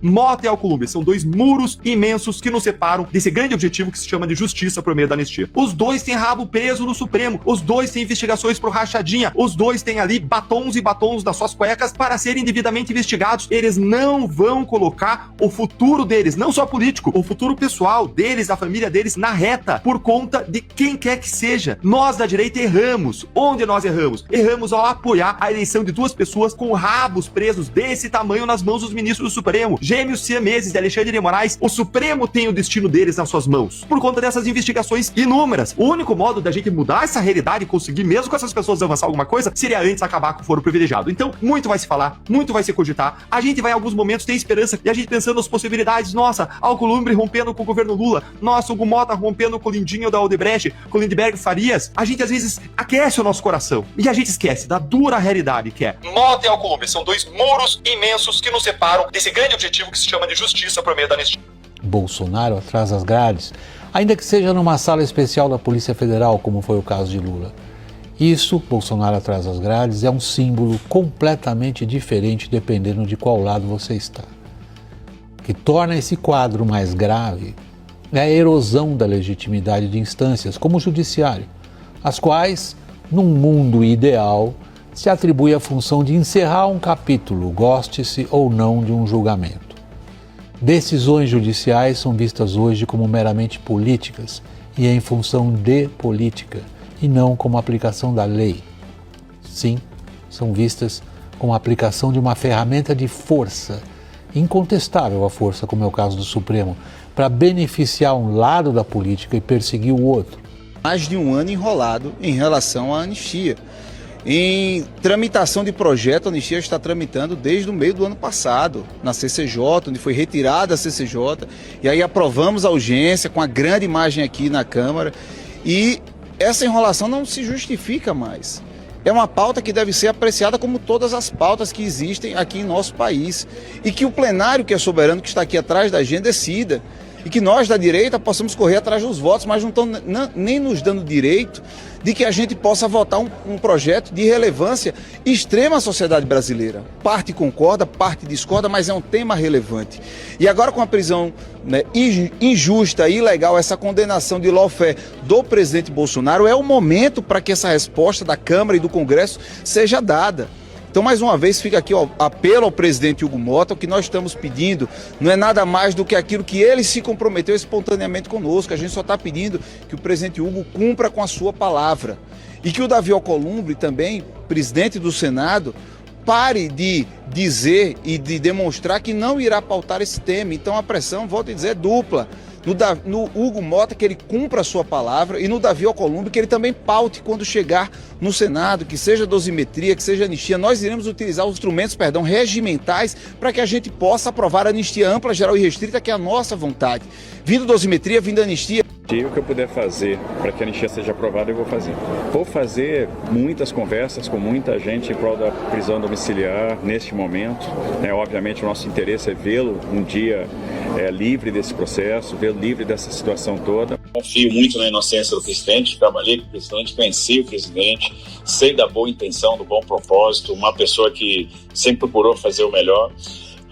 Mota e Alcolumbre são dois muros imensos que nos separam desse grande objetivo que se chama de justiça por meio da anistia. Os dois têm rabo preso no Supremo, os dois têm investigações por rachadinha, os dois têm ali batons e batons das suas cuecas para serem devidamente investigados. Eles não vão colocar o futuro deles, não só político, o futuro pessoal deles, da família deles, na reta, por conta de quem quer que seja. Nós da direita erramos. Onde nós erramos? Erramos ao apoiar a eleição de duas pessoas com rabos presos desse tamanho nas mãos dos ministros do Supremo. Gêmeos siameses de Alexandre de Moraes, o Supremo tem o destino deles nas suas mãos, por conta dessas investigações inúmeras. O único modo da gente mudar essa realidade e conseguir mesmo com essas pessoas avançar alguma coisa, seria antes acabar com o foro privilegiado. Então, muito vai se falar, muito vai se cogitar. A gente vai em alguns momentos ter esperança, e a gente pensando nas possibilidades. Nossa, Alcolumbre rompendo com o governo Lula, nossa, o Mota rompendo com o Lindinho da Odebrecht, com o Lindbergh Farias. A gente às vezes aquece o nosso coração, e a gente esquece da dura realidade que é Mota e Alcolumbre são dois muros imensos que nos separam desse grande objetivo que se chama de justiça por meio da anistia. Bolsonaro atrás das grades, ainda que seja numa sala especial da Polícia Federal, como foi o caso de Lula. Isso, Bolsonaro atrás das grades, é um símbolo completamente diferente dependendo de qual lado você está. O que torna esse quadro mais grave é a erosão da legitimidade de instâncias, como o judiciário, as quais, num mundo ideal, se atribui a função de encerrar um capítulo, goste-se ou não de um julgamento. Decisões judiciais são vistas hoje como meramente políticas e em função de política, e não como aplicação da lei. Sim, são vistas como a aplicação de uma ferramenta de força, incontestável a força, como é o caso do Supremo, para beneficiar um lado da política e perseguir o outro. Mais de um ano enrolado em relação à anistia. Em tramitação de projeto, a anistia está tramitando desde o meio do ano passado, na CCJ, onde foi retirada a CCJ, e aí aprovamos a urgência com a grande imagem aqui na Câmara, e essa enrolação não se justifica mais. É uma pauta que deve ser apreciada como todas as pautas que existem aqui em nosso país, e que o plenário, que é soberano, que está aqui atrás da gente, decida. E que nós da direita possamos correr atrás dos votos, mas não estão nem nos dando direito de que a gente possa votar um projeto de relevância extrema à sociedade brasileira. Parte concorda, parte discorda, mas é um tema relevante. E agora com a prisão, né, injusta e ilegal, essa condenação de lawfare do presidente Bolsonaro, é o momento para que essa resposta da Câmara e do Congresso seja dada. Então, mais uma vez, fica aqui o apelo ao presidente Hugo Mota. O que nós estamos pedindo não é nada mais do que aquilo que ele se comprometeu espontaneamente conosco. A gente só está pedindo que o presidente Hugo cumpra com a sua palavra. E que o Davi Alcolumbre, também presidente do Senado, pare de dizer e de demonstrar que não irá pautar esse tema. Então, a pressão, volto a dizer, é dupla. No Hugo Mota, que ele cumpra a sua palavra, e no Davi Alcolumbre, que ele também paute quando chegar no Senado, que seja dosimetria, que seja anistia. Nós iremos utilizar os instrumentos, regimentais, para que a gente possa aprovar a anistia ampla, geral e restrita, que é a nossa vontade. Vindo dosimetria, vindo anistia. E o que eu puder fazer para que a anistia seja aprovada, eu vou fazer. Vou fazer muitas conversas com muita gente em prol da prisão domiciliar neste momento. Obviamente, o nosso interesse é vê-lo um dia livre desse processo, vê-lo livre dessa situação toda. Confio muito na inocência do presidente, trabalhei com o presidente, conheci o presidente, sei da boa intenção, do bom propósito, uma pessoa que sempre procurou fazer o melhor.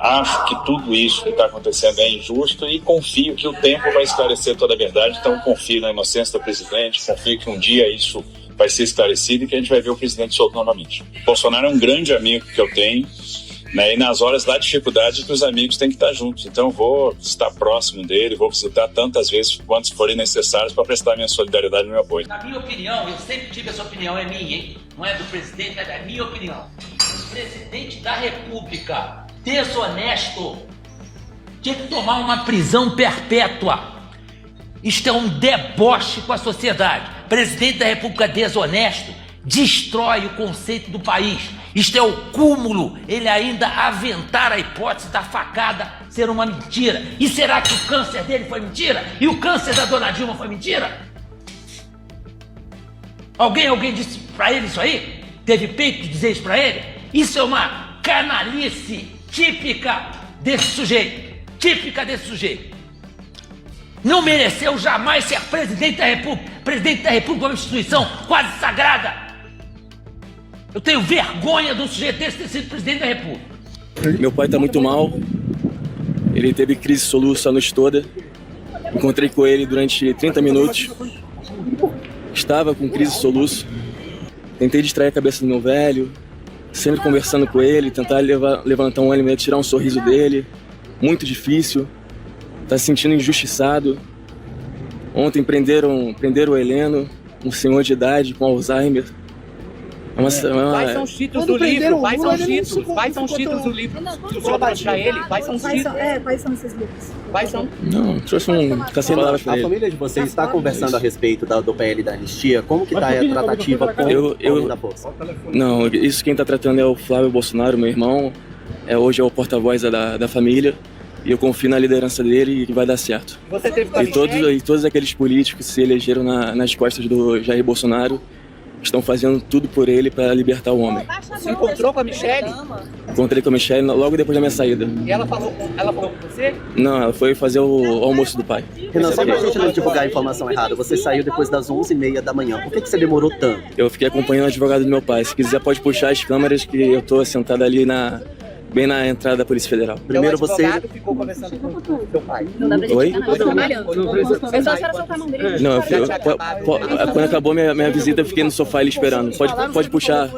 Acho que tudo isso que está acontecendo é injusto e confio que o tempo vai esclarecer toda a verdade. Então, confio na inocência do presidente, confio que um dia isso vai ser esclarecido e que a gente vai ver o presidente solto novamente. Bolsonaro é um grande amigo que eu tenho, né, e nas horas da dificuldade que os amigos têm que estar juntos. Então, vou estar próximo dele, vou visitar tantas vezes quantas forem necessárias para prestar minha solidariedade e meu apoio. Na minha opinião, eu sempre tive essa opinião, é minha, hein? Não é do presidente, é da minha opinião. O presidente da República desonesto tinha que tomar uma prisão perpétua. Isto é um deboche com a sociedade. Presidente da República desonesto destrói o conceito do país. Isto é o cúmulo, ele ainda aventar a hipótese da facada ser uma mentira. E será que o câncer dele foi mentira? E o câncer da dona Dilma foi mentira? Alguém disse pra ele isso aí? Teve peito de dizer isso pra ele? Isso é uma canalice típica desse sujeito. Típica desse sujeito. Não mereceu jamais ser presidente da República. Presidente da República é uma instituição quase sagrada. Eu tenho vergonha de um sujeito desse ter sido presidente da República. Meu pai está muito mal. Ele teve crise de soluço a noite toda. Encontrei com ele durante 30 minutos. Estava com crise de soluço. Tentei distrair a cabeça do meu velho, sempre conversando com ele, tentar levantar um ânimo e tirar um sorriso dele. Muito difícil. Tá se sentindo injustiçado. Ontem prenderam o Heleno, um senhor de idade com Alzheimer. Quais são os títulos do livro? Quais são os títulos do livro que o senhor trouxe pra ele? Quais são os títulos? Quais são esses livros? Quais são? Não, trouxe sem palavras pra A ele. família de vocês está conversando a respeito do PL da anistia? Como que está a tratativa com o homem da força? Não, isso quem tá tratando é o Flávio Bolsonaro, meu irmão. Hoje é o porta-voz da família. E eu confio na liderança dele e que vai dar certo. Você teve com a E todos aqueles políticos que se elegeram nas costas do Jair Bolsonaro estão fazendo tudo por ele para libertar o homem. Você encontrou com a Michelle? Encontrei com a Michelle logo depois da minha saída. E ela falou com você? Não, ela foi fazer o almoço do pai. Renan, só pra gente não divulgar a informação errada, você saiu depois das 11h30 da manhã. Por que você demorou tanto? Eu fiquei acompanhando o advogado do meu pai. Se quiser pode puxar as câmeras que eu tô sentado ali bem na entrada da Polícia Federal. Primeiro você... ficou conversando com o seu pai. Não dá pra gente Oi? ficar, não, trabalhando. É só a senhora soltar a mão dele. Não, quando acabou minha visita, eu fiquei no sofá ali esperando. Pode puxar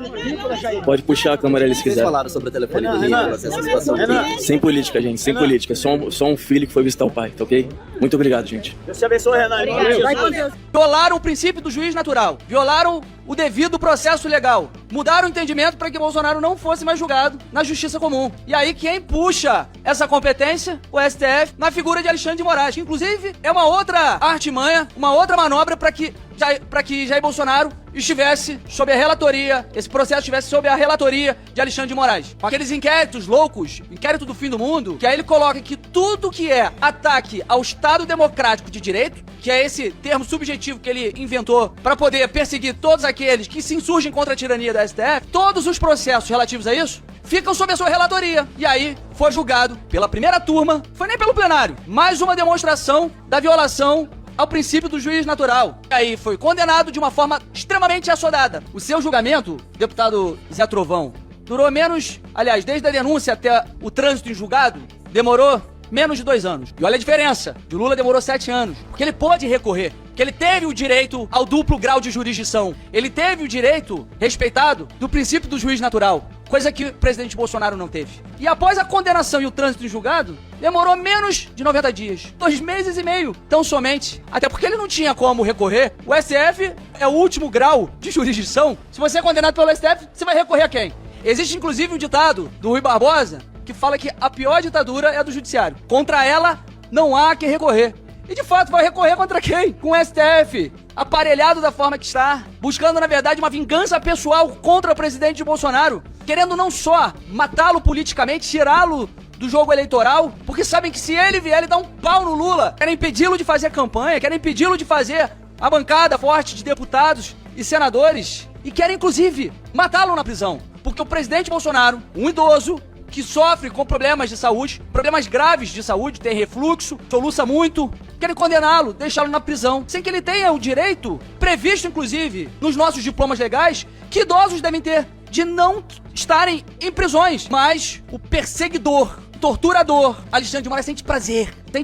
a câmera ali se Vocês quiser. falaram sobre o telefone do Nicolas, essa situação aqui. Sem política, gente, sem política. Só um filho que foi visitar o pai, tá ok? Muito obrigado, gente. Deus te abençoe, Renan. Vai com Deus. Violaram o princípio do juiz natural. Violaram o devido processo legal. Mudaram o entendimento para que Bolsonaro não fosse mais julgado na justiça comum. E aí quem puxa essa competência? O STF, na figura de Alexandre de Moraes, que inclusive é uma outra artimanha, uma outra manobra para que Jair Bolsonaro estivesse sob a relatoria, esse processo estivesse sob a relatoria de Alexandre de Moraes. Com aqueles inquéritos loucos, inquérito do fim do mundo, que aí ele coloca que tudo que é ataque ao Estado Democrático de Direito, que é esse termo subjetivo que ele inventou para poder perseguir todos aqueles que se insurgem contra a tirania da STF, todos os processos relativos a isso ficam sob a sua relatoria. E aí foi julgado pela primeira turma, foi nem pelo plenário, mais uma demonstração da violação ao princípio do juiz natural. E aí foi condenado de uma forma extremamente assodada. O seu julgamento, deputado Zé Trovão, durou desde a denúncia até o trânsito em julgado, demorou menos de 2 anos. E olha a diferença, de Lula demorou 7 anos, porque ele pôde recorrer, que ele teve o direito ao duplo grau de jurisdição, ele teve o direito respeitado do princípio do juiz natural, coisa que o presidente Bolsonaro não teve. E após a condenação e o trânsito em julgado, demorou menos de 90 dias, 2 meses e meio, tão somente, até porque ele não tinha como recorrer. O STF é o último grau de jurisdição. Se você é condenado pelo STF, você vai recorrer a quem? Existe inclusive um ditado do Rui Barbosa que fala que a pior ditadura é a do judiciário. Contra ela, não há que recorrer. E de fato vai recorrer contra quem? Com o STF, aparelhado da forma que está, buscando na verdade uma vingança pessoal contra o presidente Bolsonaro, querendo não só matá-lo politicamente, tirá-lo do jogo eleitoral, porque sabem que se ele vier, ele dá um pau no Lula. Querem impedi-lo de fazer campanha, querem impedi-lo de fazer a bancada forte de deputados e senadores, e querem inclusive matá-lo na prisão. Porque o presidente Bolsonaro, um idoso, que sofre com problemas de saúde, problemas graves de saúde, tem refluxo, soluça muito, querem condená-lo, deixá-lo na prisão, sem que ele tenha o direito, previsto inclusive nos nossos diplomas legais, que idosos devem ter, de não estarem em prisões. Mas o perseguidor, torturador, Alexandre de Moraes sente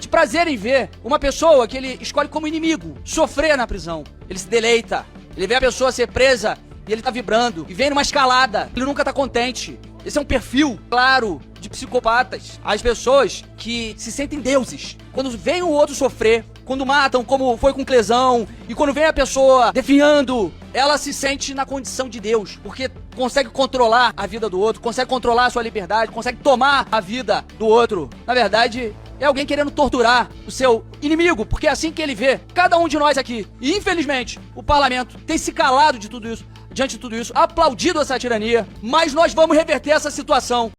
prazer em ver uma pessoa que ele escolhe como inimigo sofrer na prisão. Ele se deleita, ele vê a pessoa ser presa e ele tá vibrando, e vem numa escalada, ele nunca tá contente. Esse é um perfil claro de psicopatas. As pessoas que se sentem deuses. Quando veem o outro sofrer, quando matam, como foi com Clesão, e quando vem a pessoa definhando, ela se sente na condição de Deus, porque consegue controlar a vida do outro, consegue controlar a sua liberdade, consegue tomar a vida do outro. Na verdade, é alguém querendo torturar o seu inimigo, porque é assim que ele vê cada um de nós aqui. E infelizmente, o parlamento tem se calado diante de tudo isso, aplaudido essa tirania, mas nós vamos reverter essa situação.